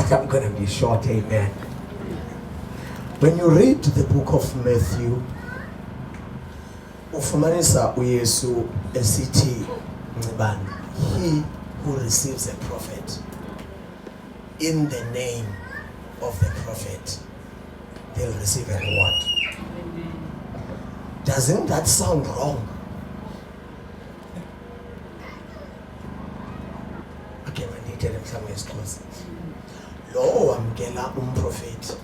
but I'm going to be short. Amen. When you read the book of Matthew, ufumanisa uYesu esithi ngcibani, he who receives a prophet in the name of the prophet, they'll receive a reward. Doesn't that sound wrong? Okay, when he tell him somewhere is close. Lo wamkela umprofeti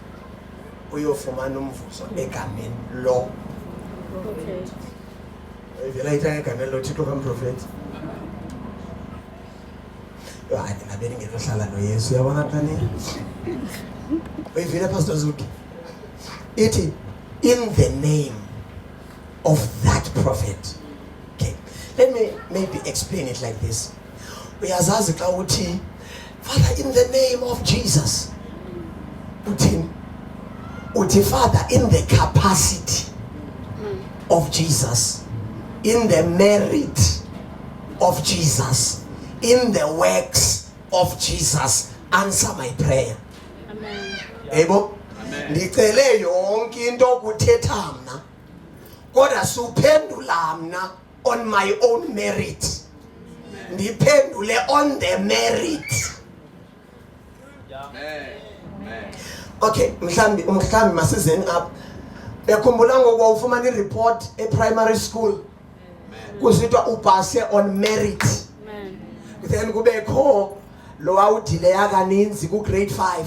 uyofumana umvuzo egameni lo. Okay. Ivela ithanga egameni lo Thixo kamprofeti. Hayi nabeni ngenohlala noYesu uyabona kani? Uyivile Pastor Zuki. Ithi in the name of that prophet. Okay. Let me maybe explain it like this. Uyazazi xa uthi Father in the name of Jesus. Uthini? Uthi Father in the capacity of Jesus, in the merit of Jesus, in the works of Jesus, answer my prayer. Amen. Ebo? Ndicele yonke into kuthetha mna, kodwa suphendula mna on my own merit. Ndiphendule on the merit. Okay, mhlambi masizeni apha. Uyakhumbula ngoku ufumana i-report e-primary school kusithiwa upase on merit. Amen. Then kubekho lo wawudileya kaninzi ku-grade 5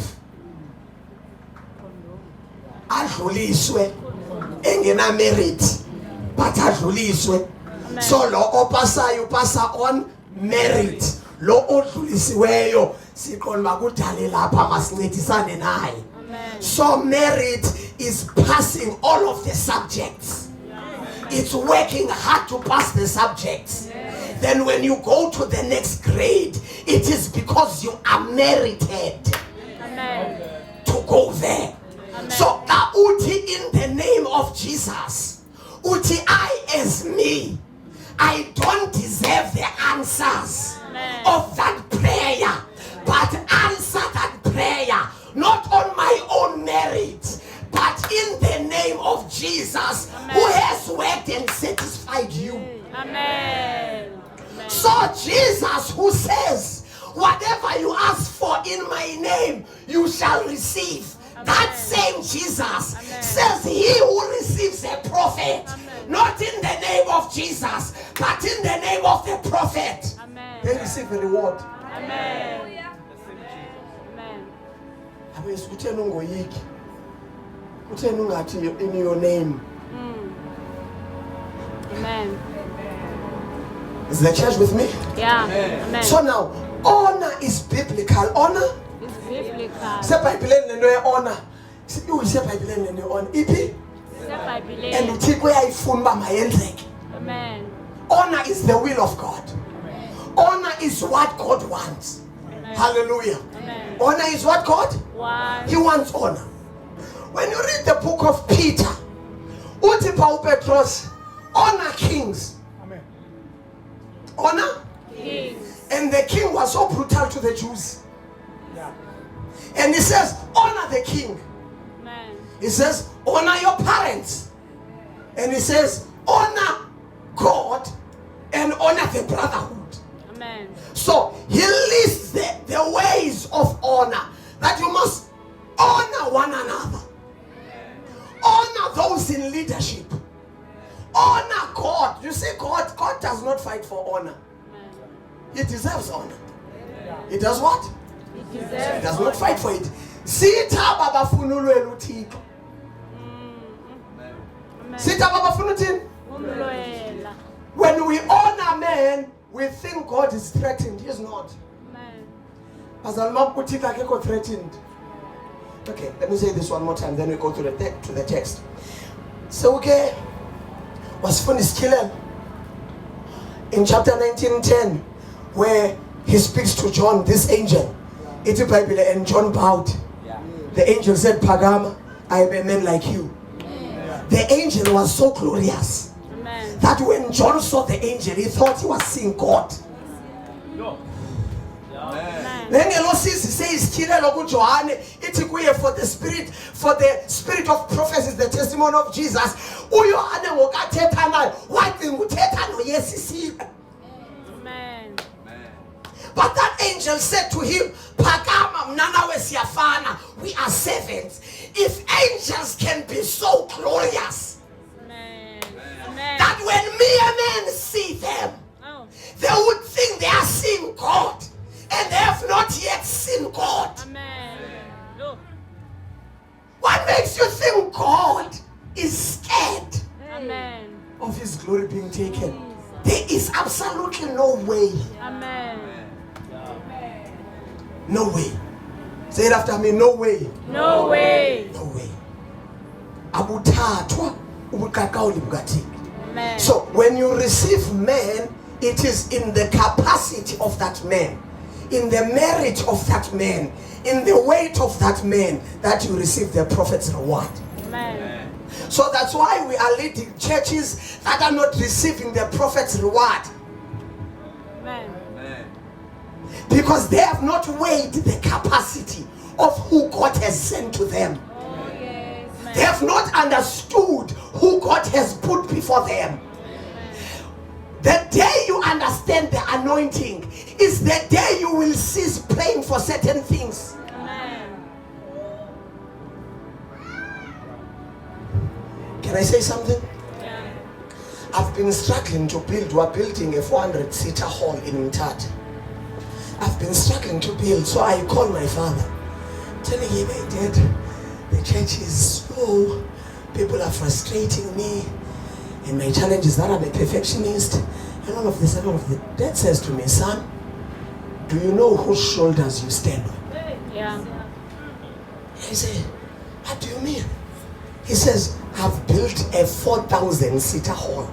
adluliswe engena merit but adluliswe. So lo opasayo upasa on merit. Lo odlulisiweyo siqonda kudale lapha masincedisane naye. So merit is passing all of the subjects. It's working hard to pass the subjects. Then when you go to the next grade, it is because you are merited to go there. So now uti in the name of Jesus, uti I as me, I don't deserve the answers of that prayer, but answer that prayer not on my own merit, but in the name of Jesus, who has worked and satisfied you. Amen. So Jesus, who says, whatever you ask for in my name, you shall receive. That same Jesus says he who receives a prophet, not in the name of Jesus, but in the name of the prophet, they receive a reward. Amen. Utheni ungoyiki? Utheni ungathi in your name? Amen. Is the church with me? Yeah. Amen. So now, honor is biblical. Honor? It's biblical. Sebhayibheleni lento ye-honor. Sebhayibheleni lento ye-honor. Iphi? Sebhayibheleni. And uThixo uyayifuna uba mayenzeke. Amen. Honor is the will of God. Honor is what God wants. Hallelujah. Amen. Honor is what God? One. He wants honor. When you read the book of Peter, uthi Paul Petros, honor kings. Amen. Honor? Kings. And the king was so brutal to the Jews. Yeah. And he says, honor the king. Amen. He says, honor your parents. And he says, honor God and honor the brotherhood. Amen. So he lists the ways of honor, that you must honor one another. Honor those in leadership. Honor God. You see, God does not fight for honor. He deserves honor. He does what? He He deserves does not fight for it. Sitha babafuna ulwelo uThixo. Sitha babafuna uthini? umlwela. When we honor man, we think God is threatened. He is not. Amen. Azalma uThixo akekho threatened. Okay, let me say this one more time, then we go to the text. So okay, wasifunda isikhilela in chapter 19:10, where he speaks to John, this angel. It's a Bible, and John bowed. The angel said, Pagama, I am a man like you. The angel was so glorious that when John saw the angel, he thought he was seeing God. Amen. Nengelosisi seyisikhilela kuJohane ithi kuye for the spirit of prophecy is the testimony of Jesus. uYohane ngokathetha naye wathi nguthetha noYesisile. Amen. But that angel said to him, Phakama mna nawe siyafana, we are servants. If angels can be so glorious Amen. Amen. that when mere men see them, Oh. they would think they are seeing God, and they have not yet seen God. Amen. Look. What makes you think God is scared Amen. of his glory being taken? There is absolutely no way. Amen. No way. Say it after me. No way. No way. No way. Abuthathwa ubukakauli bukaThixo. Amen. So when you receive man, it is in the capacity of that man, in the merit of that man, in the weight of that man that you receive the prophet's reward. Amen. So that's why we are leading churches that are not receiving the prophet's reward, Amen. because they have not weighed the capacity of who God has sent to them. Oh, yes. They have not understood who God has put before them. The day you understand the anointing is the day you will cease praying for certain things. Amen. Can I say something? Yeah. I've been struggling to build. We're building a 400-seater hall in Mthatha. I've been struggling to build, so I called my father, telling him, "Hey, Dad, the church is slow. People are frustrating me, and my challenge is that I'm a perfectionist, and all of this, and all of this." Dad says to me, "Son, do you know whose shoulders you stand on?" Yeah. I say, "What do you mean?" He says, "I've built a 4,000-seater hall.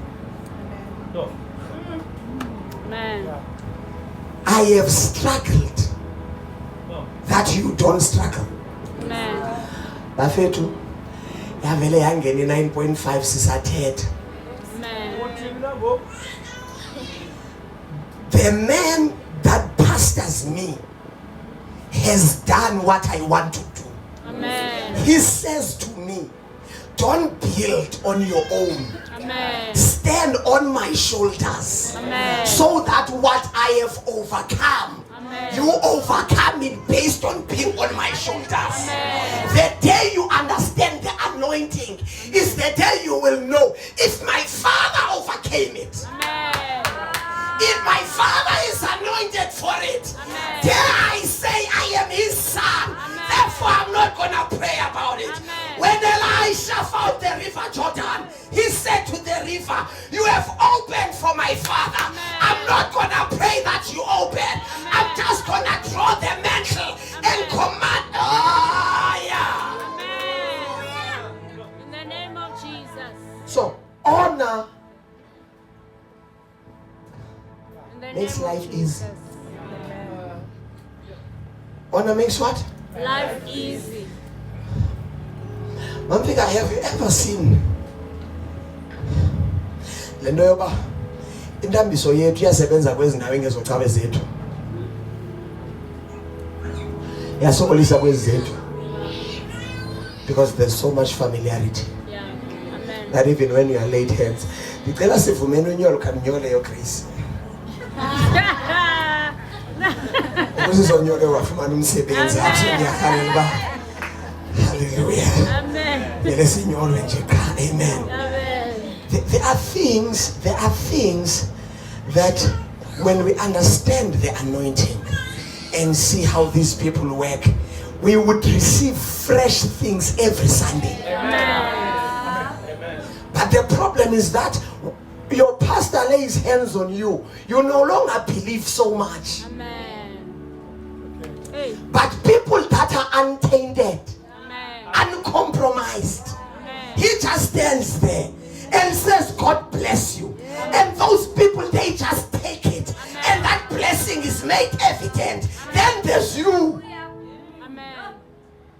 Amen. I have struggled that you don't struggle." Amen. Bafethu yavele yangena i-9.5 sisathetha. Amen. The man that pastors me has done what I want to do. Amen. He says to me, "Don't build on your own. Amen. Stand on my shoulders, Amen. so that what I have overcome, Amen. you overcome it based on being on my shoulders." Amen. The day you understand the anointing is the day you will know if my father overcame it, Amen. if my father is anointed for it. Amen. Dare I say I am his son. Amen. Therefore I'm not gonna pray about it. Amen. When Elisha found the river Jordan, he said to the river, "You have opened for my father. Amen. I'm not gonna pray that you open. I'm just gonna draw the mantle and command." Oh yeah. Amen. In the name of Jesus. So honor In the makes name of life easy. Jesus. Honor makes what? Life easy. Mamfika, have you ever seen le nto yoba intambiso yethu iyasebenza kwezi ndawo engezocabe zethu, yasokolisa kwezi zethu, because there's so much familiarity Yeah. Amen. that even when you are laid hands, ndicela sivumeni unyolo khamnyoleyo Grace ukusizonyole wafumana umsebenzi apho ngiyakhalela uba hallelujah Amen. mele sinyolwe nje qha. Amen. Amen. There are things that when we understand the anointing and see how these people work, we would receive fresh things every Sunday. Amen. But the problem is that your pastor lays hands on you, you no longer believe so much. Amen. Hey. But people that are untainted, Amen. uncompromised, Amen. he just stands there and says, "God bless you." And those people, they just take it. And that blessing is made evident. Then there's you. Amen.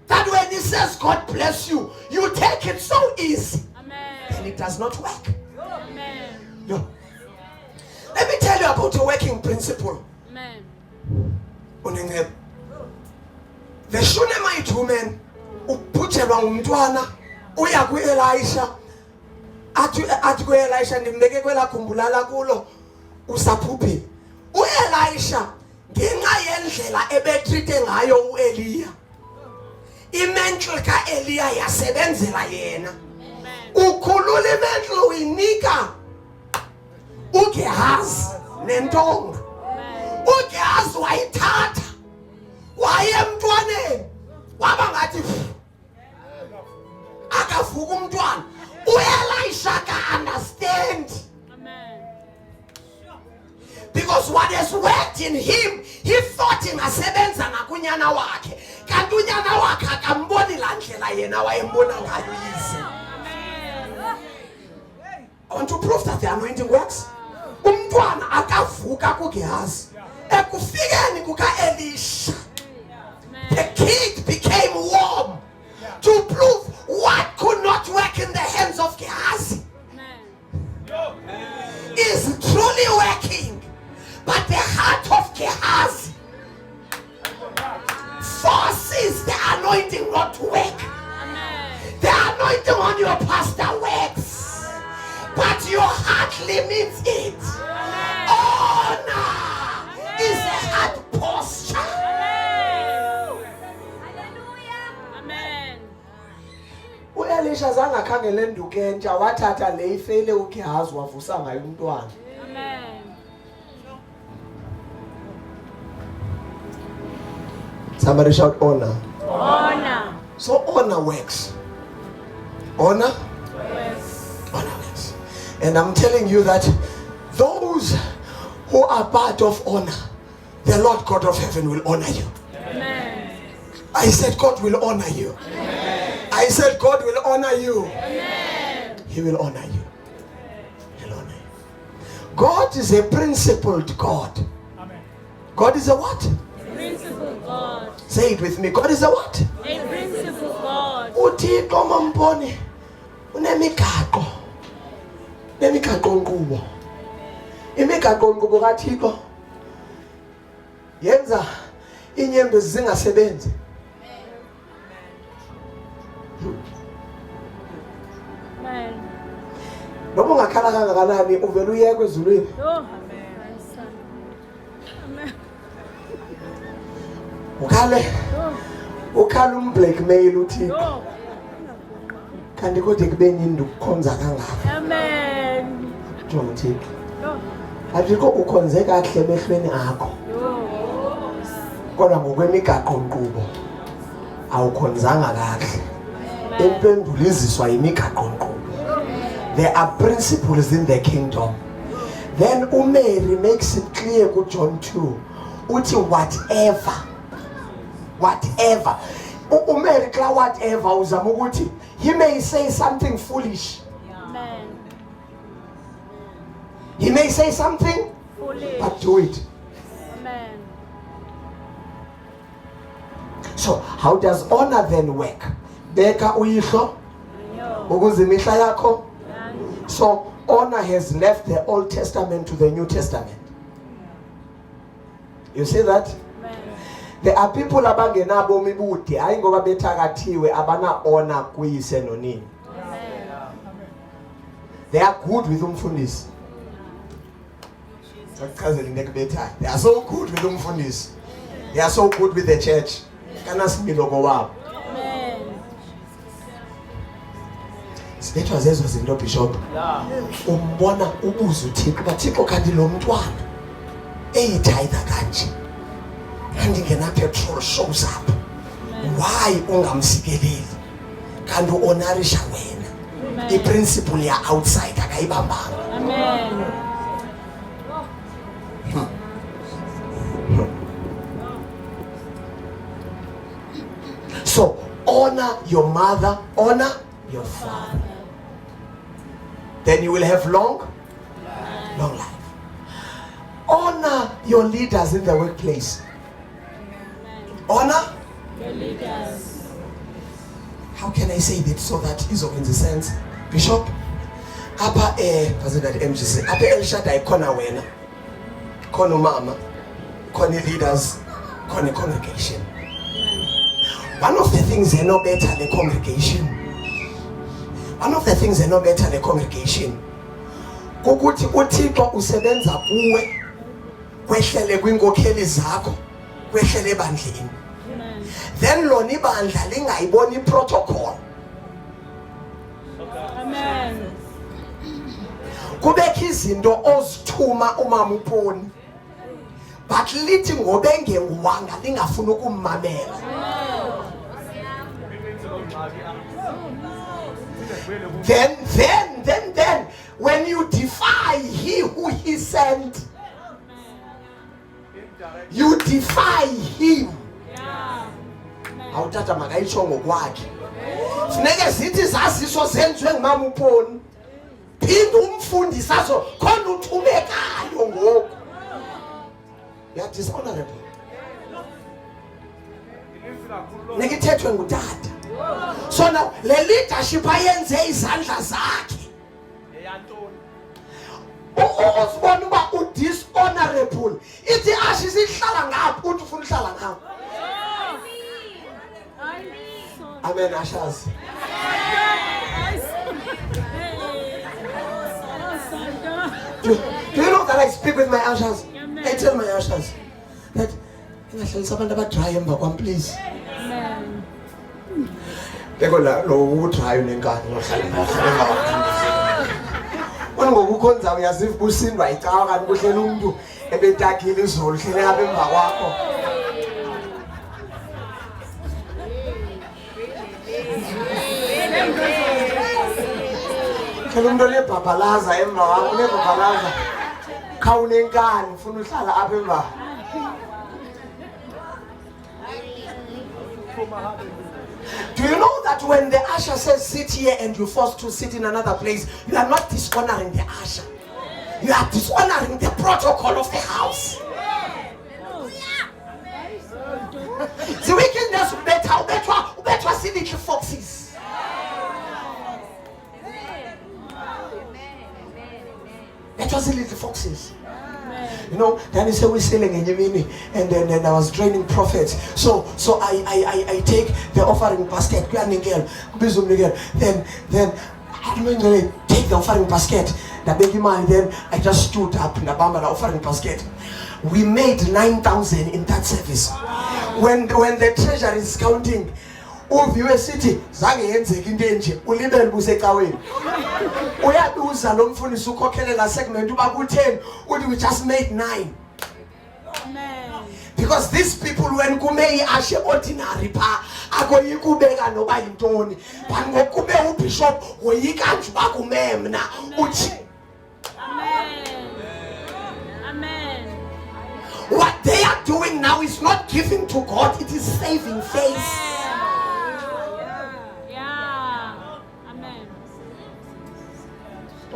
That when he says, "God bless you," you take it so easy. And Amen. it does not work. Amen. No. Let me tell you about a working principle. Amen. The Shunammite woman ubhujelwa ngumntwana uya kuElisha athi kuElisha ndimnike kwela khumbulala kulo usaphuphe. uElisha ngenxa yendlela ebetreate ngayo uEliya, imental kaEliya yasebenzela yena. Ukhulula imental uyinika uGehazi nentonga. uGehazi wayithatha waye emntwaneni waba ngathi akavuka umntwana. uElisha ka understand. Because what has worked in him, he thought ingasebenza ngakunyana wakhe. Kanti unyana wakhe akamboni la ndlela yena wayembona ngayo yize. I want to prove that the anointing works. Umntwana akavuka kuGehazi. Ekufikeni kukaElisha, the kid became warm to prove what could not work in the hands of Gehazi is truly working. But the heart of Gehazi forces the anointing not to work. The anointing on your pastor works, but your heart limits it. Honor is a heart posture. uElisha zange akhangele nduku entsha, wathatha le ifele uGehazi wavusa ngayo umntwana. Somebody shout honor. Honor. So honor works. Honor? Yes. Honor works. And I'm telling you that those who are part of honor, the Lord God of heaven will honor you. Amen. I said God will honor you. Amen. I said God will honor you. Amen. He will honor you. He'll honor you. God is a principled God. Amen. God is a what? Principled God. Say it with me. God is a what? A principled God. uThixo mamponi unemigaqo. Nemigaqo nkqubo. Imigaqo nkqubo kaThixo yenza inyembezi zingasebenzi. Amen. Noma ungakhala kangakanani uvela uyeke ezulwini. Amen. Ukhala umblackmail uThixo. Kanti kodwa kube nini ukukhonza kangaka? Amen. Jonga uThixo. Athixo ukhonze kahle emehlweni akho. Kodwa ngokwemigaqo nkqubo awukhonzanga kahle. Impendulo iziswa yimigaqo nkqubo. There are principles in the kingdom. Then uMary makes it clear ku John 2 uthi whatever uMary kla whatever uzama ukuthi he may say something foolish. Amen. He may say something Foolish. but do it. Amen. So how does honor then work? Beka uyihlo ukuze imihla yakho. So honor has left the Old Testament to the New Testament. You see that? Amen. There are people abangenabo mibude hayi ngoba bethakathiwe abana honor kuyise nonini. They are good with umfundisi. They are so good with umfundisi. They are so good with the church. Kana similoko wabo. Amen. Sibethwa zezo zinto Bishop. Umbona ubuza uThixo bathixo kanti lo mntwana eyithayitha kanje. Kanti ngena petrol shows up. Why ungamsikeleli? Kanti uhonorisha wena. I principle ya outside akayibambanga. Amen. So honor your mother, honor your father. Then you will have long life. Honor your leaders in the workplace. Honor Your leaders. How can I say that so that is in the sense? Bishop, apa President MGC, apa El Shaddai kona wena, kona mama, kona leaders, kona congregation. One of the things they know better the congregation. One of the things they know better the congregation. Ukuthi uThixo usebenza kuwe kwehlele kwinkokheli zakho kwehlele ebandleni. Then lona ibandla lingayiboni protocol. Amen. Kubekho izinto ozithuma umama uPoni. But lithi ngobe engenguwanga lingafuna ukumamela. Then when you defy he who he sent, you defy him. Awuthatha makayitsho ngokwakhe. Funeke zithi zaziso zenziwe ngumama uPoni. Phinda umfundisi azo khona uthumekayo ngoku. You are dishonorable. Nekithethwe ngutata. So now le leadership ayenze izandla zakhe. Uzibona uba udishonorable. Ithi ashe sihlala ngapha uthi ufuna uhlala ngapha. Amen, Ashas. Do you know that I speak with my ushers? I tell my ushers that please. They go like, no, try and got no one who comes out as if pushing right out and pushing to a bit tacky this whole thing. Kalundole papalaza emva wakho ne papalaza khawunenkani ufuna uhlala apha emva. Do you know that when the usher says sit here and you're forced to sit in another place, you are not dishonoring the usher, you are dishonoring the protocol of the house. The wickedness better see little foxes. That was the little foxes. You know, then he said we're selling in Yemeni, and then I was training prophets. So I take the offering basket, then I'm going to take the offering basket. Then I just stood up in the offering basket. We made 9,000 in that service. When the treasurer is counting, uviwe sithi zange yenzeke into enje ulibele busecaweni uyaduza lo mfundisi ukhokhelela segment uba ku10 uthi we just made 9. Amen. Because these people when kume iashe ordinary pha akoyikubeka noba yintoni but ngokube ubishop woyika nje bakume mna uthi Amen. What they are doing now is not giving to God, it is saving face.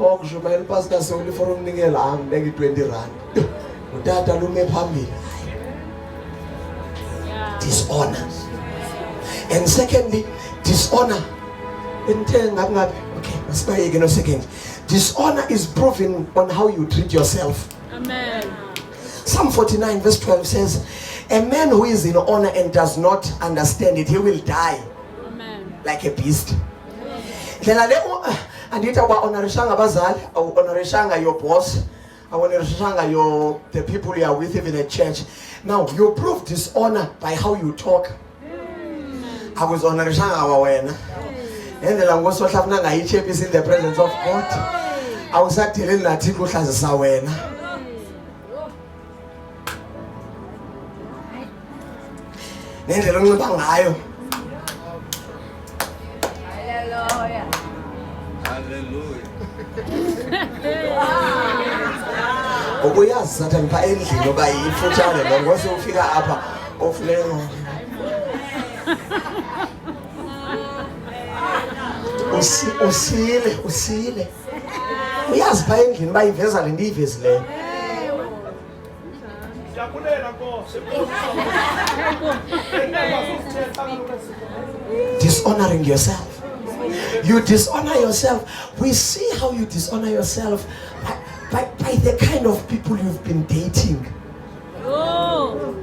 Oh, je m'appelle pastor c'est only for umnikela angibeke 20 rand. Utata lume phambili. Dishonor. And secondly, dishonor. Okay, masibayeke no second. Dishonor is proven on how you treat yourself. Amen. Psalm 49 verse 12 says, a man who is in honor and does not understand it, he will die. Amen. Like a beast. And it about honorishanga bazali, honorishanga your boss, honorishanga the people you are with even at church. Now you prove dishonor by how you talk. I was honorishanga wawena. And the language of Nanga is in the presence of God. I was telling Latiko Shazasa wena. Then the long bangayo. Ubuyazi sathi ngipha endlini oba yifutshane lo ngose ufika apha ofulelo usile uyazi pha endlini bayiveza le ndiyivezileyo dishonoring yourself. You dishonor yourself. We see how you dishonor yourself by the kind of people you've been dating. Oh.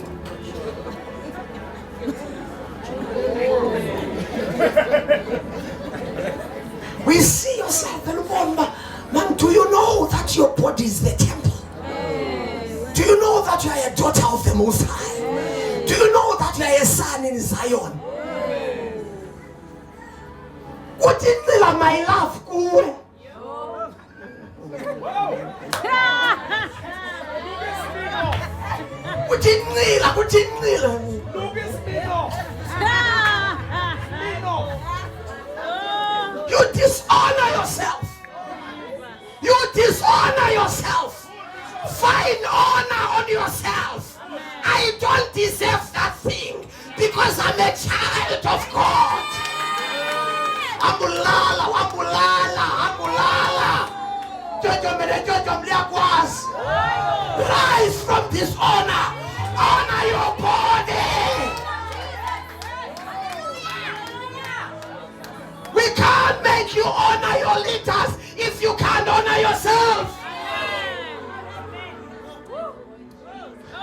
Most High. Do you know that you are a son in Zion? What is my love? You dishonor yourself. You dishonor yourself. Find honor on yourself. I don't deserve that thing because I'm a child of God. Ambulala. Rise from dishonor. Honor your body. We can't make you honor your leaders if you can't honor yourself.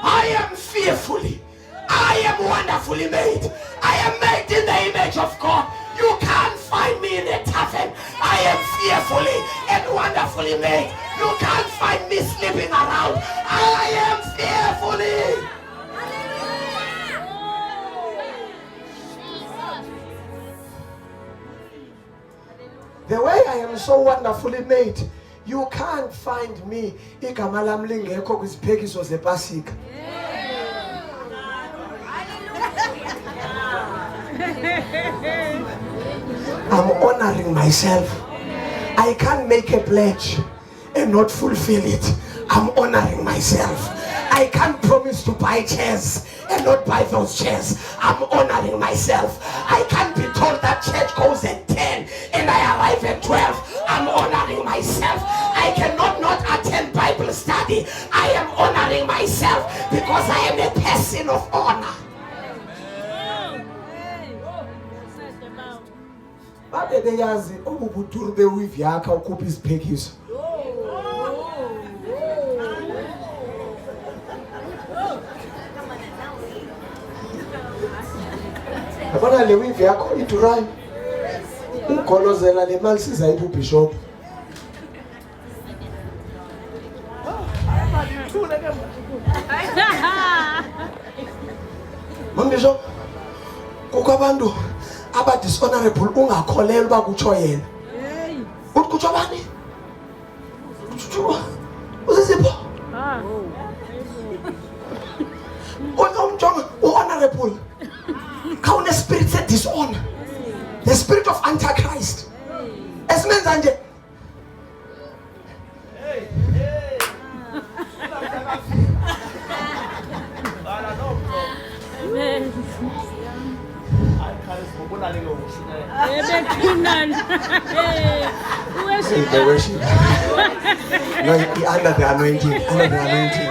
I am fearfully, I am wonderfully made. I am made in the image of God. You can't find me in a tavern. I am fearfully and wonderfully made. You can't find me sleeping around. I am fearfully. The way I am so wonderfully made, you can't find me. Igama lami lingekho kwiziphekiso zepasika. I'm honoring myself. I can't make a pledge and not fulfill it. I'm honoring myself. I can't promise to buy chairs and not buy those chairs. I'm honoring myself. I can't be told that church goes at 10 and I arrive at 12. I'm honoring myself. I cannot not attend Bible study. I am honoring myself because I am a person of honor. Babe beyazi ubuduru bewivi yakha ukhupha iziphekiso. Yabona le wivi yakho idurayo. Ugolozela le mali sizayipha ubishop. Mambishop kukho abantu aba dishonorable ungakholelwa uba kutsho yena. Uthi kutsho bani? Kutsho usizipho. Unomjonga honorable. Kaune spirit said dishonor. The spirit of Antichrist. Esimenza nje. The worship. No, under the anointing. Under the anointing.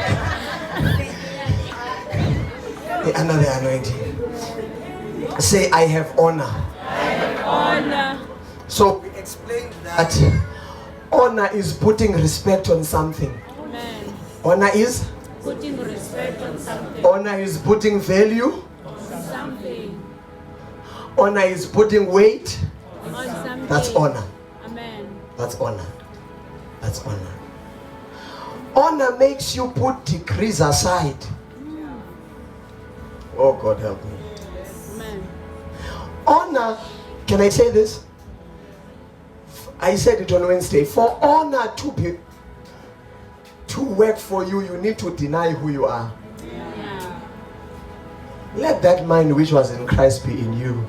Under the anointing. Say, I have honor. Honor. So we explained that honor is putting respect on something. Amen. Honor is Putting respect on something. honor is putting value. Something. Honor is putting weight. On something. That's honor. Amen. That's honor. That's honor. Honor makes you put degrees aside. Oh God help me. Amen. Honor, can I say this? I said it on Wednesday. For honor to work for you, you need to deny who you are. Yeah. Let that mind which was in Christ be in you.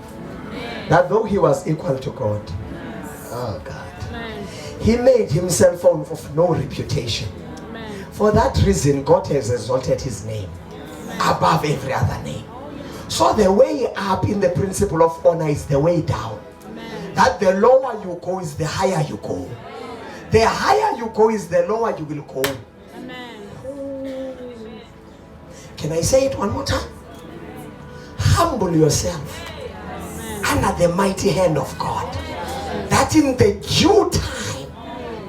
That though he was equal to God. Oh God. Amen. He made himself of no reputation. Amen. For that reason, God has exalted his name above every other name. So the way up in the principle of honor is the way down. Amen. That the lower you go is the higher you go. The higher you go is the lower you will go. Amen. Can I say it one more time? Humble yourself under the mighty hand of God, that in the due time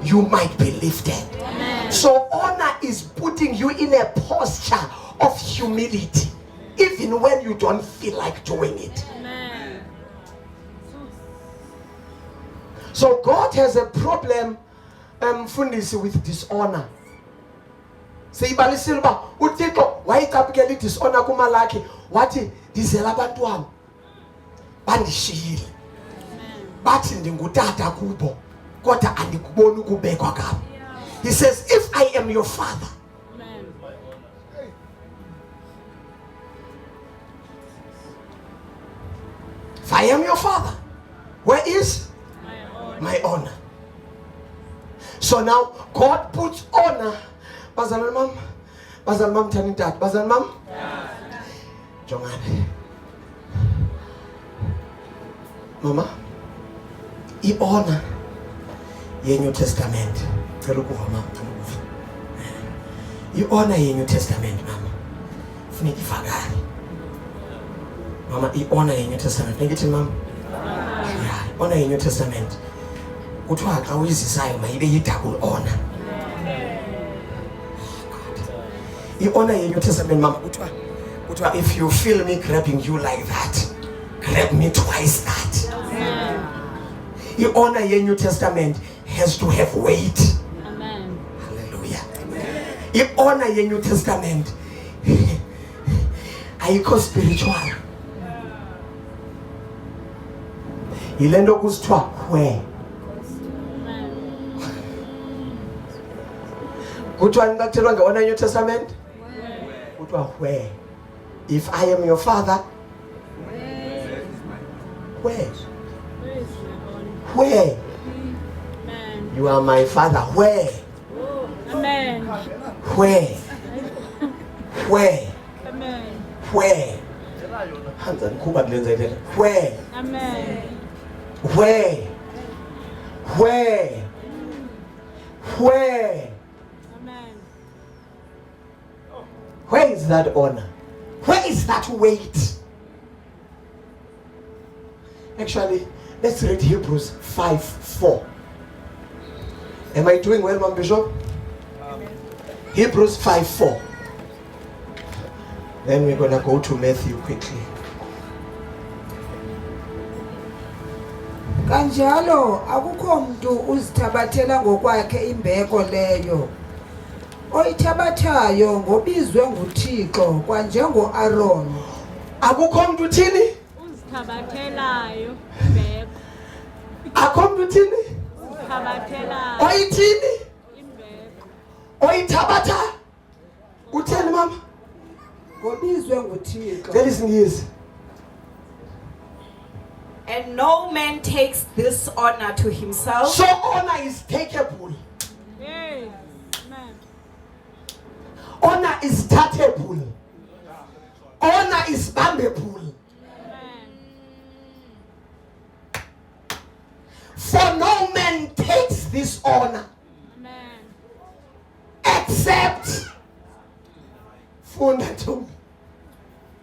you might be lifted. Amen. So honor is putting you in a posture of humility, even when you don't feel like doing it. Amen. So God has a problem, Fundisi, with dishonor. seyibalisile uba uThixo wayicaphukela idishonor kumalakhe wathi ndizela abantwana bandishiyile bathi ndingutata kubo kodwa andikuboni ukubekwa kwabo. He says, if I am your father, if I am your father, where is my honor? So now God puts honor. Bazalwane mam thani dad, bazalwane mam. Jongane. Mama, i-honor ye-New Testament. I-honor ye-New Testament, mama. Funeka ifakale. Mama, i-honor ye-New Testament. Ngithi mama. Yeah, honor ye-New Testament. Kuthiwa xa uyizisayo mayibe yi-double honor. I-honor ye-New Testament, mama. Kuthiwa if you feel me grabbing you like that, grab me twice that. The honor in New Testament has to have weight. Amen. Hallelujah. The honor in New Testament ayikho spiritual. Yilento kusithiwa where. Kuthiwa nixathelwa nge-honor in New Testament? Kuthiwa where. If I am your father, where? Where? Amen. You are my father. Where? Amen. Where? Where? Amen. Where? Where? Amen. Where? Where? Where? Amen. Where is that honor? Where is that weight? Actually, let's read Hebrews 5:4. Am I doing well, Mom Bishop? Hebrews 5:4. Then we're going to go to Matthew quickly. Kanjalo akukho mntu uzithabathela ngokwakhe imbeko leyo. Oyithabathayo ngobizwe nguThixo kwanjengo-Aaron. Akukho mntu uthini? Uzithabathelayo imbeko. Akukho mntu uthini? Uzithabathelayo Oyithini? imbeko. Oyithabatha? Uthini mama? Ngobizwe nguThixo. That is news. And no man takes this honor to himself. So honor is takeable. Yes. Amen. Honor is touchable. Honor is bumpable. Amen. For no man takes this honor Amen. except Fundatum.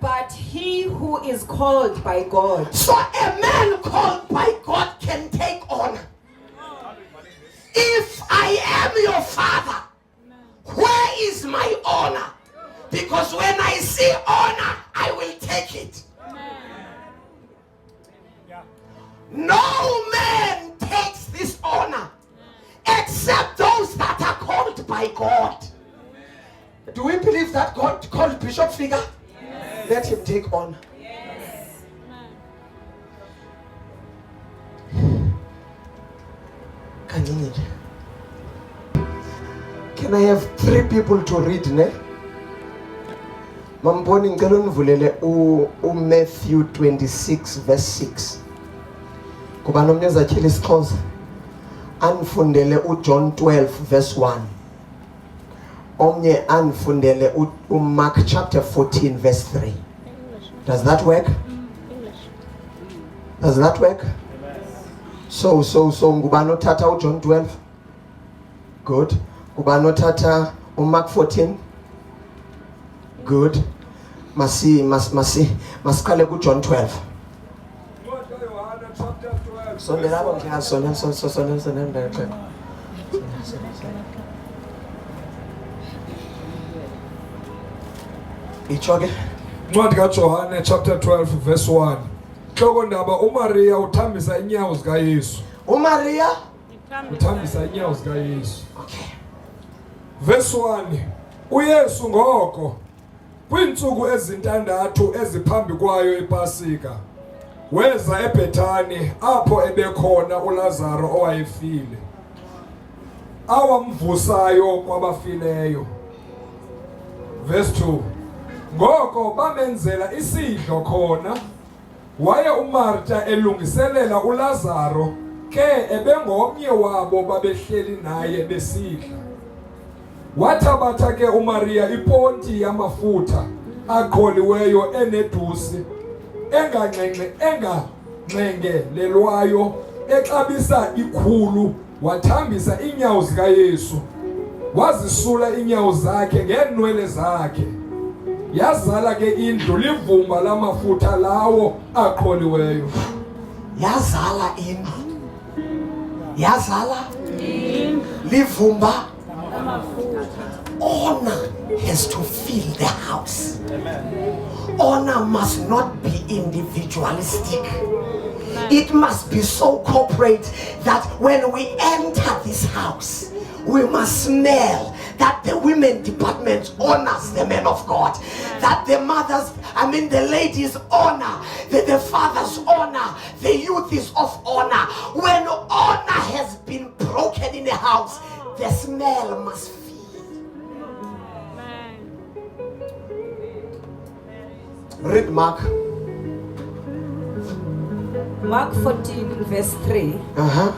But he who is called by God. So a man called by God can take honor. If I am your father, where is my honor? Because when I see honor, I will take it. No man takes this honor except those that are called by God. Do we believe that God called Bishop Figure? Yes. Let him take honor. Yes. Can I have 3 people to read, ne? Mamboni ngicela univulele Matthew 26 verse 6. Kuba nomnye zakhile isiXhosa. Anifundele John 12 verse 1. Omnye anifundele Mark chapter 14 verse 3. Does that work? English. Does that work? So ngubani othatha John 12? Good. Ngubani othatha Mark 14? Good. Masiqale John 12. Sondela bonke sondela. Ichoke. Ncwadi kaJohane chapter 12 verse 1. Hloko ndaba uMaria uthambisa inyawo zikaYesu. uMaria Uthambisa inyawo zikaYesu. Okay. Verse 1. uYesu ngoko kwiintsuku ezintandathu eziphambi kwayo iPasika weza eBhethani apho ebekhona uLazaro owayefile awamvusayo kwabafileyo. Verse 2. Ngoko bamenzela isidlo khona waye uMarta elungiselela uLazaro ke ebengomnye wabo babehleli naye besidla. Wathabatha ke uMaria iponti yamafutha aqholiweyo enedusi enganxengelelwayo exabisa ikhulu wathambisa iinyawo zikaYesu wazisula iinyawo zakhe ngeenwele zakhe. Yazala ke indlu livumba lamafutha lawo aqholiweyo. Yazala indlu. Yazala livumba. Honor has to fill the house. Honor must not be individualistic. It must be so corporate that when we enter this house, we must smell that the women department honors the men of God, that the mothers, the ladies honor, the fathers honor, the youth is of honor. When honor has been broken in the house, the smell must fill. Read Mark. Mark 14, verse 3. Uh-huh.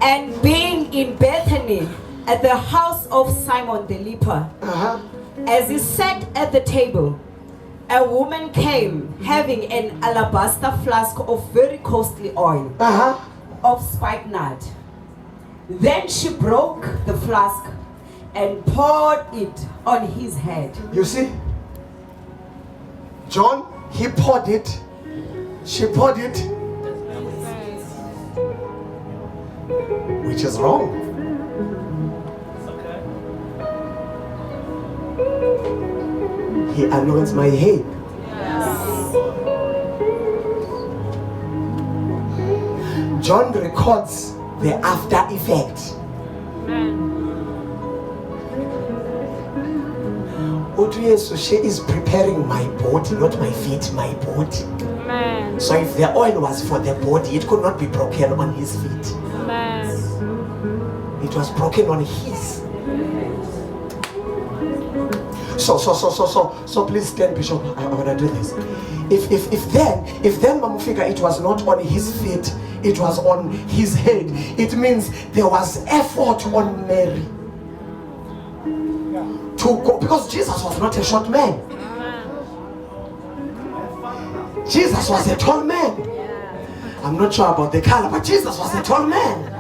And being in Bethany at the house of Simon the leper, Uh-huh. as he sat at the table, a woman came having an alabaster flask of very costly oil Uh-huh. of spikenard. Then she broke the flask and poured it on his head. You see? John, he poured it. She poured it. Which is wrong. He anoints my head. John records the after effect. So she is preparing my body, not my feet, my body. Amen. So if the oil was for the body, it could not be broken on his feet. Amen. It was broken on his. So please stand, Bishop. I want to do this. If then Mamufika, it was not on his feet, it was on his head. It means there was effort on Mary to go, because Jesus was not a short man. Jesus was a tall man. I'm not sure about the color, but Jesus was a tall man.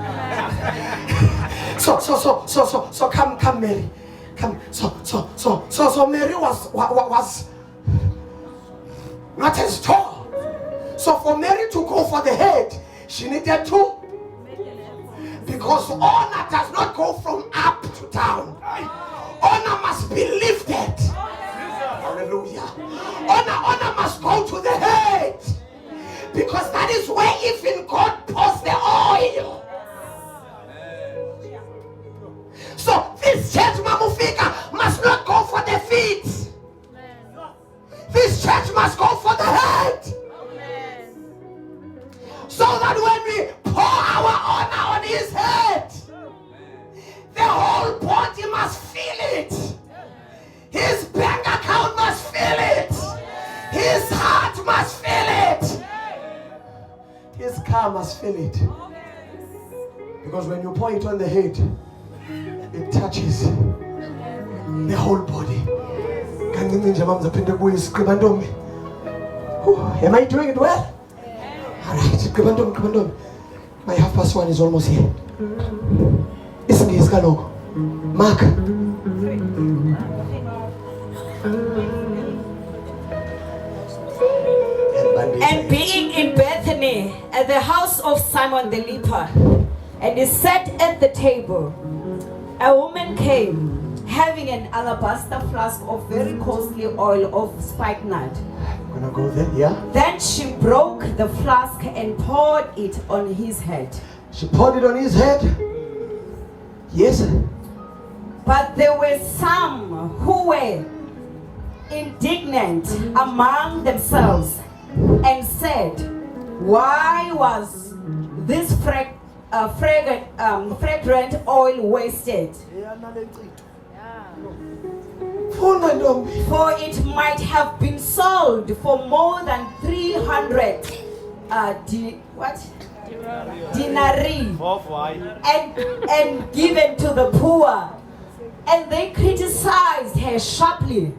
So come Mary. Come. So Mary was not as tall. So for Mary to go for the head, she needed to, because honor does not go from up to down. Honor must be lifted. Hallelujah. Honor must go to the head, because that is where even God pours the oil. So this church, Mamufika, must not go for the feet. This church must go for the head. So that when we pour our honor on his head, the whole body must feel it. His bank account must feel it. His heart must feel it. His car must feel it. Because when you pour it on the head, it touches the whole body. Am I doing it well? Alright. My 1:30 is almost here. Isn't kaloku? Mark. And being in Bethany at the house of Simon the leper, and he sat at the table, a woman came having an alabaster flask of very costly oil of spikenard. I'm gonna go there, yeah? Then she broke the flask and poured it on his head. She poured it on his head. Yes. But there were some who were indignant among themselves and said, why was this fragrant oil wasted? Funa ntombi. For it might have been sold for more than 300 denarii and given to the poor. And they criticized her sharply.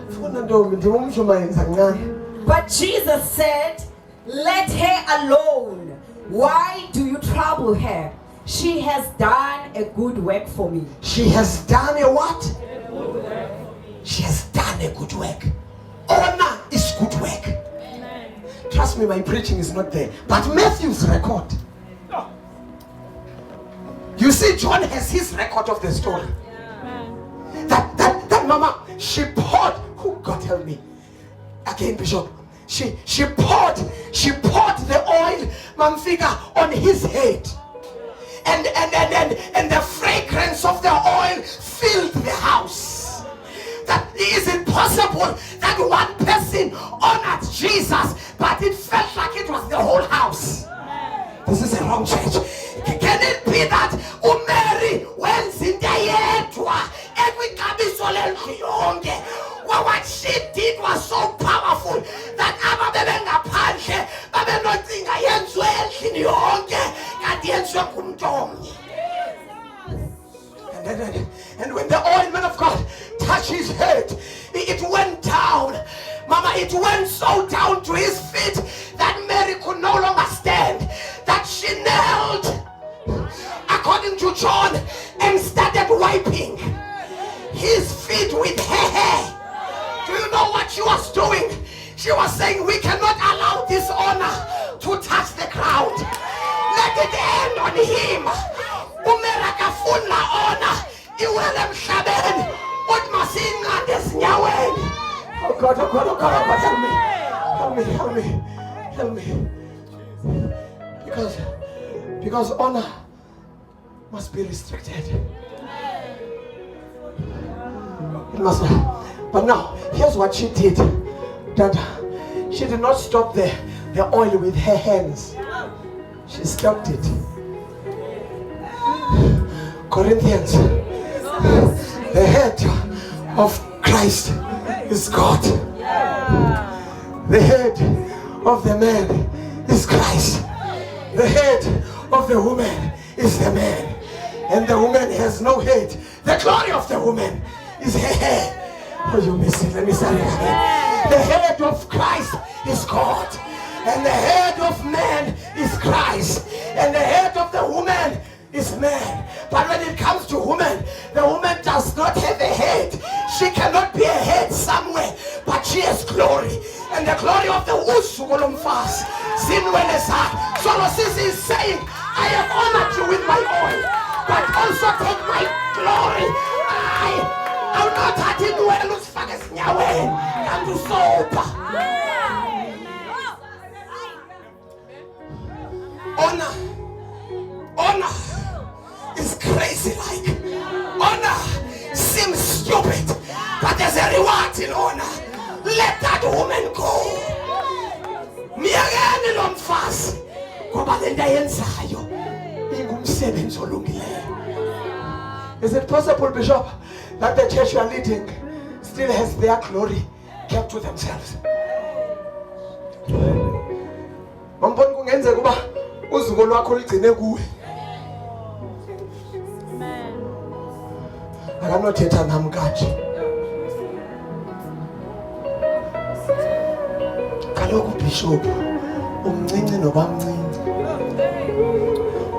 Funa ntombi ndingumshumayeli kancane. But Jesus said, let her alone. Why do you trouble her? She has done a good work for me. She has done a what? She has done a good work. Honor is good work. Trust me, my preaching is not there. But Matthew's record. You see, John has his record of the story. That mama, she poured. Oh, God help me. Again, Bishop. She poured the oil, Mamfika, on his head. And the fragrance of the oil filled the house. That is it possible that one person honored Jesus, but it felt like it was the whole house? This is a wrong church. Can it be that Mary went in the yedwa what she did was so powerful that and when the oil, man of God, touched his head, it went down. Mama, it went so down to his feet that Mary could no longer stand. That she knelt, according to John, and started wiping his feet with her hair. Do you know what she was doing? She was saying, we cannot allow this honor to touch the ground. Let it end on him. Umerakafuna honor. Iwele mshabeni. Utmasinga desinyaweni. Oh God, oh God, oh God, oh God, help me. Because honor must be restricted. It must. But now, here's what she did. Dada, she did not stop the oil with her hands. She stopped it. Corinthians, the head of Christ is God. The head of the man is Christ. The head of the woman is the man. And the woman has no head. The glory of the woman is her head. Oh, you missed it. Let me say it again. The head of Christ is God. And the head of man is Christ. And the head of the woman is man. But when it comes to woman, the woman does not have a head. She cannot be a head somewhere, but she has glory. And the glory of the Usukolumfas. So Sisi is saying, I have honored you with my oil, but also take my glory. I'm not having well as far as Yahweh and to soap. Honor is crazy like. Honor seems stupid, but there's a reward in honor. Let that woman go. Miyagani lo mfazi ngoba lento ayenzayo ingumsebenzi olungileyo. Is it possible, Bishop, that the church you are leading still has their glory kept to themselves? Mamboni kungenzeka kuba uzuko lwakho ligcine kuwe. Akanothetha nami kanje. Kaloku Bishop umncinci nobamncinci.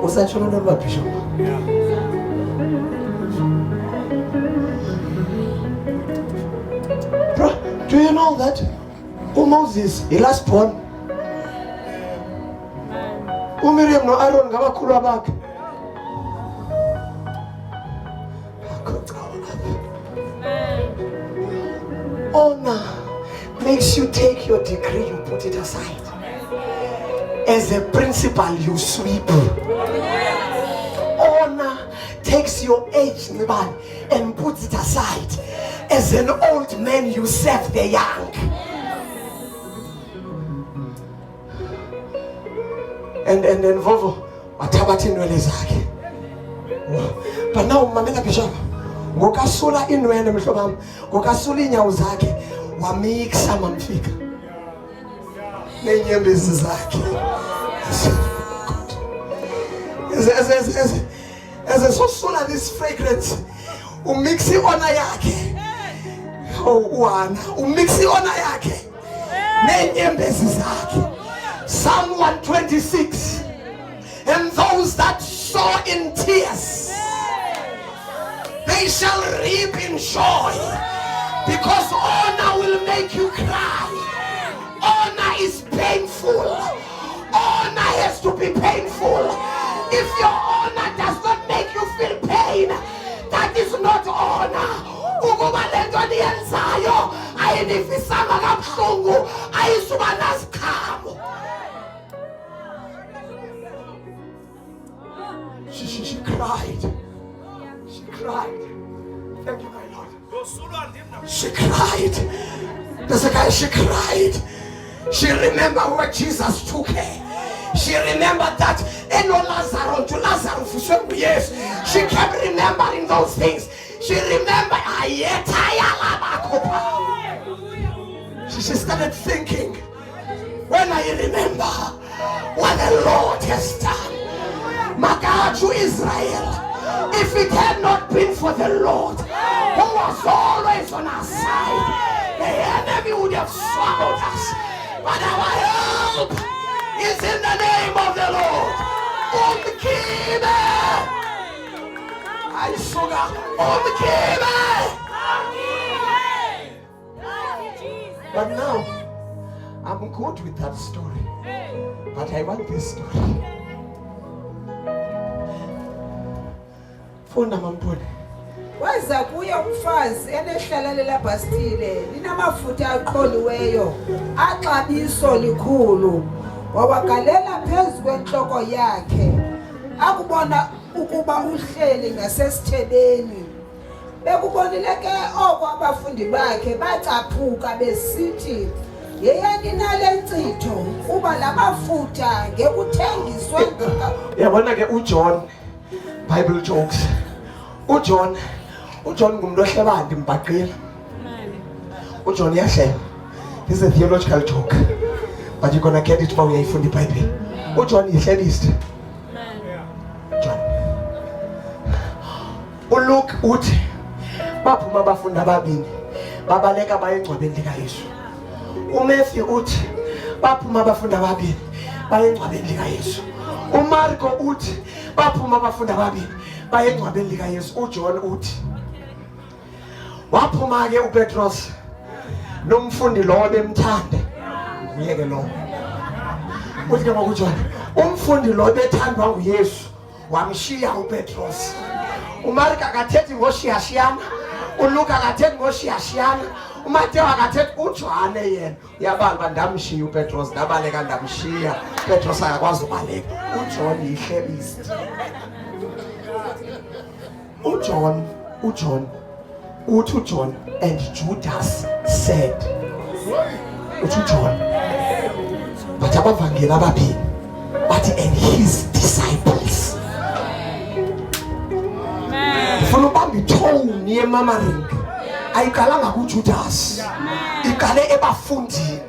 Usatsho lona Bishop. Bro, do you know that Moses, the last born, Miriam no Aaron ngabakhulu abakhe. Honor makes you take your degree, you put it aside. As a principal, you sweep. Honor takes takes your age and puts it aside. As an old man, you serve the young. And then Vovo, wathabatha inwele zakhe. But now mamela Bishop, ngokasula inwele mhlobo wami, ngokasula inyawo zakhe, wamixa mamfika. Nenyembezi zakhe. As a sosula this fragrance, umixi ona yakhe. Oh, uana, umixi ona yakhe. Nenyembezi zakhe. Psalm 126. And those that sow in tears, they shall reap in joy, because honor will make you cry. Honor is painful. Honor has to be painful. If your honor does not make you feel pain, that is not honor. Ukuba lento niyenzayo ayinifisanga kabuhlungu, ayisuba nasikhamo. She cried. She cried. Thank you, my Lord. She cried. There's a guy, she cried. She remembered where Jesus took her. She remembered that Lazarus to Lazarus. Yes, she kept remembering those things. She remembered. She started thinking, when I remember what the Lord has done. My God, to Israel, if it had not been for the Lord, who was always on our side, the enemy would have swallowed us. But our help is in the name of the Lord. I sugar. But now, I'm good with that story. But I want this story. Funda mampuni. Waza kuye umfazi enehlalela Bastile linamafutha aqholiweyo axabiso likhulu, wawagalela phezu kwenhloko yakhe, akubona ukuba uhleli ngasesithebeni. Bekubonile ke oko abafundi bakhe bacaphuka besithi, yeyani nale ncitho kuba lamafutha ngekuthengiswe. Yabona ke uJohn, Bible jokes. uJohn ngumuntu ohlebandi mbaqila. uJohn yahleba. This is a theological joke, but you're gonna get it for uyayifunda iBhayibheli. uJohn yihlebist. John. uLuke uthi baphuma abafundi ababini babaleka baye engcwabeni likaYesu. uMatthew uthi baphuma abafundi ababini baye engcwabeni likaYesu. uMarko uthi baphuma abafundi ababini baye engcwabeni likaYesu. uJohn uthi waphuma ke uPetros nomfundi lo bemthanda. Uyeke lo. Uthi ke ngokuJohn umfundi lo bethandwa nguYesu wamshiya uPetros. uMarko akathethi ngoshiyashiyana, uLuka akathethi ngoshiyashiyana, uMateyu akathethi uJohane yena uyabamba ndamshiya uPetros ndabaleka ndamshiya. Petros akakwazi ubaleka. uJohn yihlebist. uJohn uthi uJohn and Judas said, uthi uJohn bathi abavangeli ababini bathi and his disciples. Ufuna ubamba ithoni yeMama Ring, ayiqalanga kuJudas, iqale ebafundini.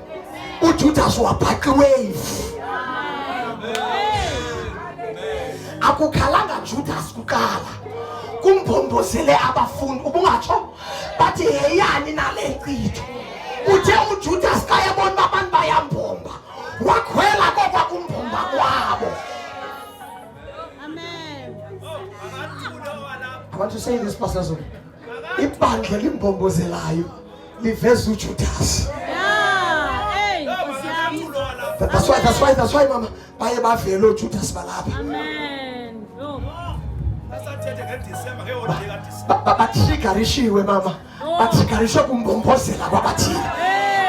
uJudas wabhaqiwe. akukhalanga Judas kuqala, kumbhombozele abafundi. ubungatsho bathi yeyani nale ncitho. uthe uJudas kayabona abantu bayambomba, wakhwela kodwa kumbomba kwabo. I want to say this, Pastor Zulu. Ibandla limbhombozelayo liveza uJudas. That's why mama baye bavela uJudas balapha. Amen. Batriggerishiwe mama, batriggerishwe kumbhombozela kwabathile.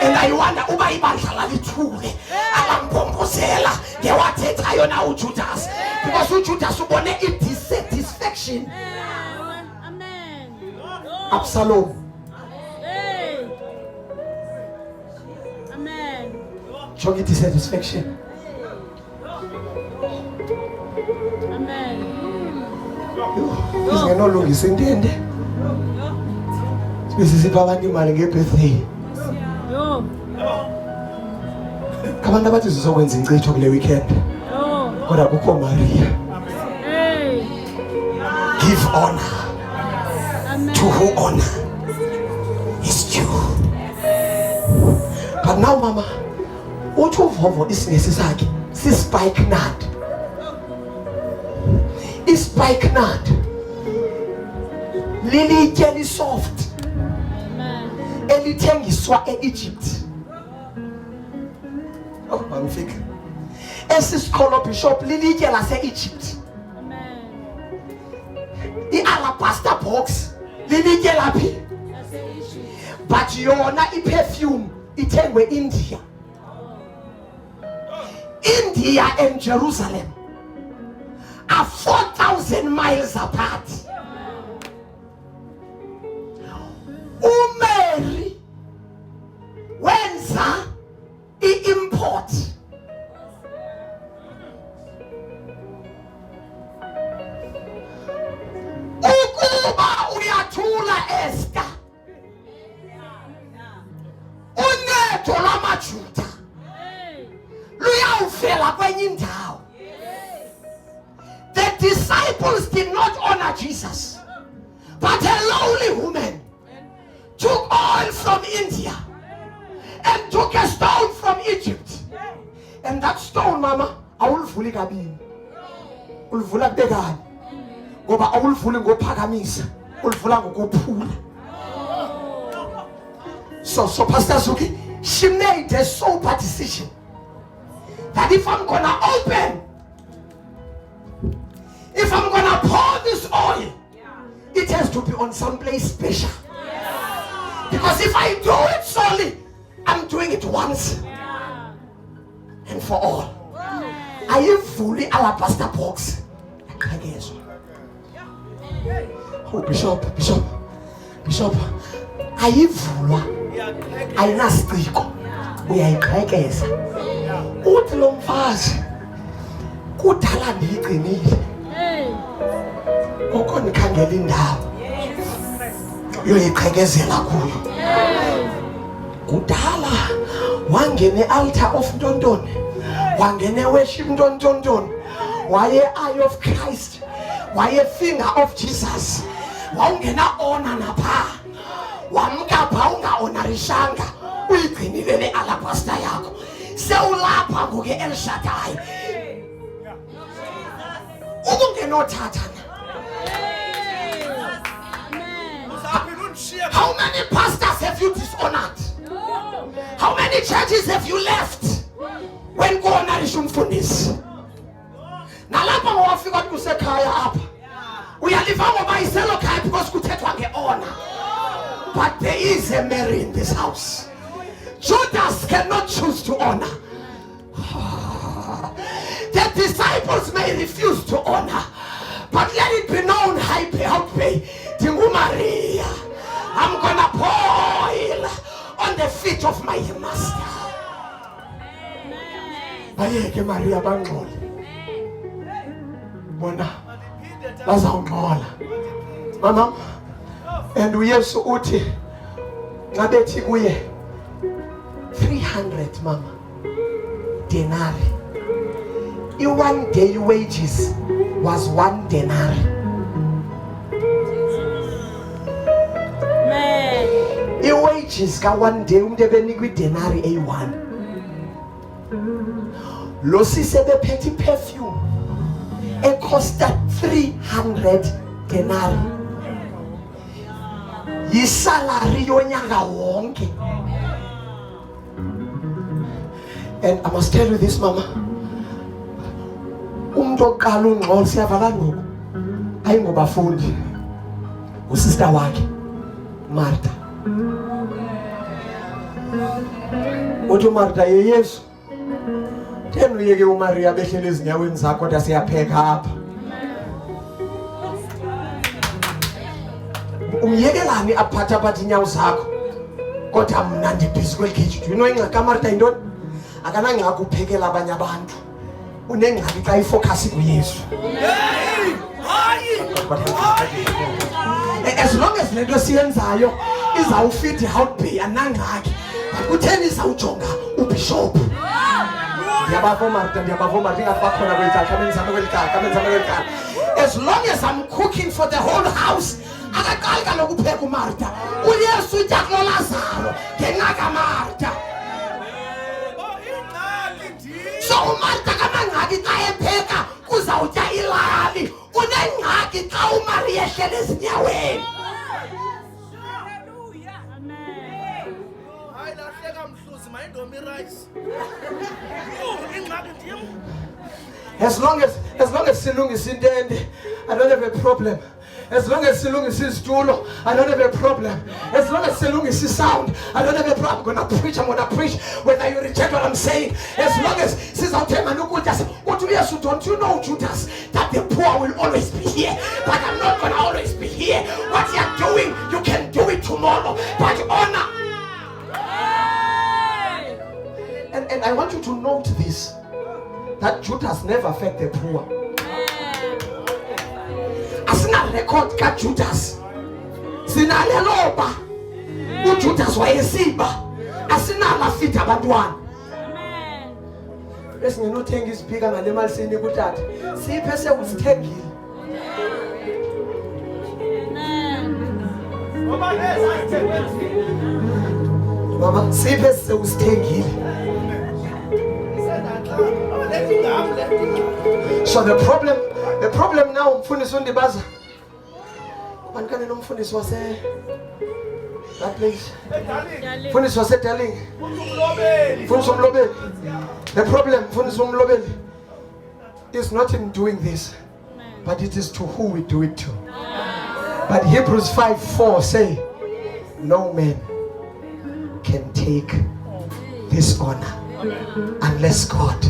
And I wonder uba ibandla lalithule abambhombozela ngewathethayo na uJudas, because uJudas ubone i-dissatisfaction Absalom. Hey. Amen. Show it satisfaction. Amen. Isingenolungisa intende. Sibisipha abantu imali ngebirthday. Yo. Abantu abathi sizokwenza incitho kule weekend. Yo. Kodwa kukho Maria. Hey. Give honor Amen. to who honor is due. But now mama, uthi uvovo isingesi sakhe sispikenard. Ispikenard lilitye lisoft Amen. elithengiswa e-Egypt. Oh, bangifika. Esisikolo bishop lilitye lase-Egypt. Amen. I-alabaster box lilitye laphi? That's the issue. But yona i-perfume ithengwe India. India and Jerusalem are 4,000 miles apart. uMary wenza i-import. Ukuba uyathula Esther, uncedo lwamaJuda Hey. luyawuvela kwenye indawo. The disciples did not honor Jesus, but a lowly woman took oil from India and took a stone from Egypt. And that stone, mama, awulivuli kabini. Ulivula kubekani. Ngoba awulivuli ngophakamisa, ulivula ngokuphula. So Pastor Zuki, she made a sober decision that if I'm gonna open, if I'm gonna pour this oil, it has to be on some place special. Because if I do it solely, I'm doing it once and for all. Are you fully alabaster box? Oh, Bishop, ayivulwa ayinasiciko uyayiqhekeza. Uthi lo mfazi kudala ndiyiqinile. Hey. Uko nikhangela indawo uyoyiqhekezela kuyo. Hey. Kudala wangene altar of Ntontoni, wangene worship Ntontoni, waye eye of Christ, waye finger of Jesus, wangena honor napha, wamkapha ungahonorishanga, uyigcinile le alabaster yakho, sewulapha ngoke El Shaddai. Ukungenothathana. Hey. Amen. How many pastors have you dishonored? Yo. How many churches have you left when kuhonorisha umfundisi? Nalapha ngowafika kusekhaya apha. Uyaliva ngoba iselo khaya because kuthethwa ngeona. But there is a Mary in this house. Judas cannot choose to honor. The disciples may refuse to honor, but let it be known, Dingu Maria, I'm gonna pour oil on the feet of my master. Ayeke Maria bangxola. Bona bazawungxola. Mama, and uYesu uthi ngabethi kuye 300 mama denari. Your 1 day wages was 1 denarii. Amen. I-wages ka-1 day umuntu ebenikwa idenari eyi-1. Lo sise bephethe i-perfume ekhosta 300 denari. Yisalari yonyaka wonke. And I must tell you this, mama. Umuntu oqala ungxola siyavala ngoku ayingobafundi usister wakhe Martha. Uthi Martha yeyesu thena uyeke uMaria behlele ezinyaweni zakho kodwa siyapheka apha. umyekelani aphatha inyawo zakho kodwa mna ndibhizi kwelikeji. Do you know ingxaki kaMartha yintoni? Akanangxaki uphekela abanye abantu, unengxaki xa ifocus kuYesu. As long as le nto siyenzayo izawufit Houtbay anangxaki, but kutheni izawujonga ubishop? Ndiyabava Martha, ingathi bakhona kwelikala, kame nizame kwelikala. As long as I'm cooking for the whole house, akaqali kaloku upheka uMartha. uYesu utya kulo Lazaro ngenxa kaMartha. So uMartha kamangxaki xa epheka kuzawutya ilali, unengxaki xa uMaria ehlele ezinyaweni. As long as silungisa intende, I don't have a problem. As long as silungisa isitulo, I don't have a problem. As long as silungisa sound, I don't have a problem. I'm gonna preach whether you reject what I'm saying. As long as sizawuthema nokutya uthi uYesu, don't you know, Judas, that the poor will always be here, but I'm not gonna always be here. What you're doing, you can do it tomorrow, but honor. And I want you to note this, that Judas never fed the poor. Asina record ka Judas. Sinaleloba. uJudas wayesiba. Asina lafita abantwana. Esingenothenga isibhika ngale mali sini kutata. Siphe sekusithengile. Mama, siphe sekusithengile. So the problem now, mfundisi undibaza. Bankane nomfundisi wase that place. Mfundisi wase Darling. Mfundisi umlobeli. The problem, mfundisi umlobeli, is not in doing this, but it is to who we do it to. But Hebrews 5:4 say, no man can take this honor unless God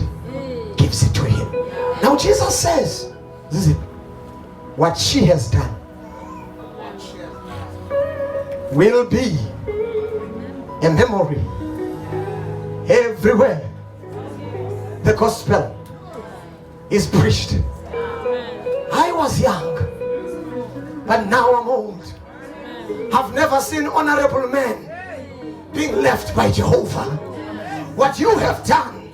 gives it to him. Now Jesus says, this is what she has done will be a memory everywhere the gospel is preached. I was young, but now I'm old. I've never seen honorable men being left by Jehovah. What you have done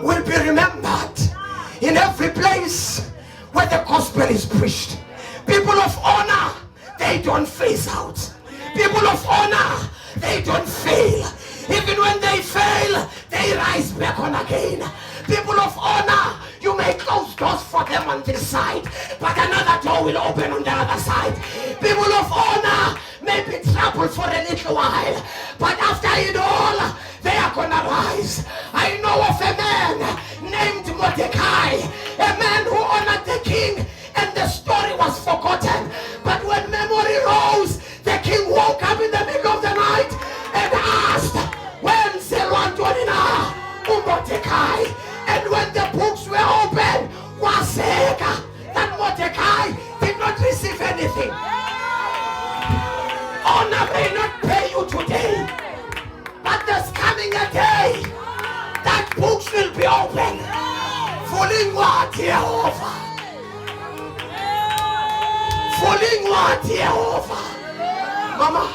will be remembered in every place where the gospel is preached. People of honor, they don't phase out. People of honor, they don't fail. Even when they fail, they rise back on again. People of honor, you may close doors for them on this side, but another door will open on the other side. People of honor may be troubled for a little while, but after it all, they are gonna rise. I know of a man named Mordecai, a man who honored the king, and the story was forgotten. But when memory rose, the king woke up in the middle of the night and asked, when's Elwantonina Mordecai? And when the books were open, Waseka, that Mordecai did not receive anything. Honor may not pay you today, but there's coming a day that books will be open. Fulling what, Jehovah? Fulling what, Jehovah? Mama,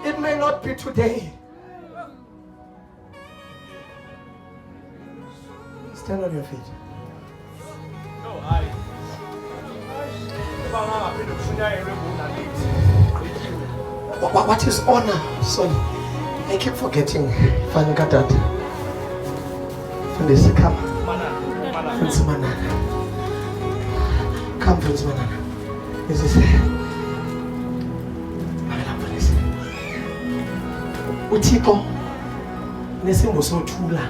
it may not be today. Stand on your feet. What is honor? Sorry, I keep forgetting. Come. Come, This is Utiko nesimo sothula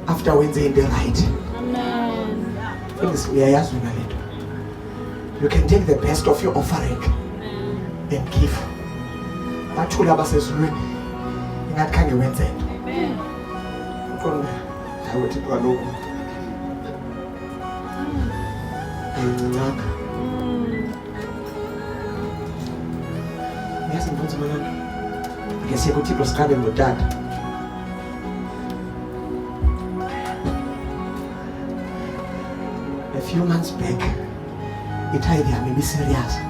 after wenze into right. Amen. Uyayazi wena lento. You can take the best of your offering and give. Bathula basezulwini ingathi khange wenze into. Amen. Konke awuthi kaloku nzima loo nto. Ke siye kuThixo siqale ngotata. A few months back, itithe yami ibiserious.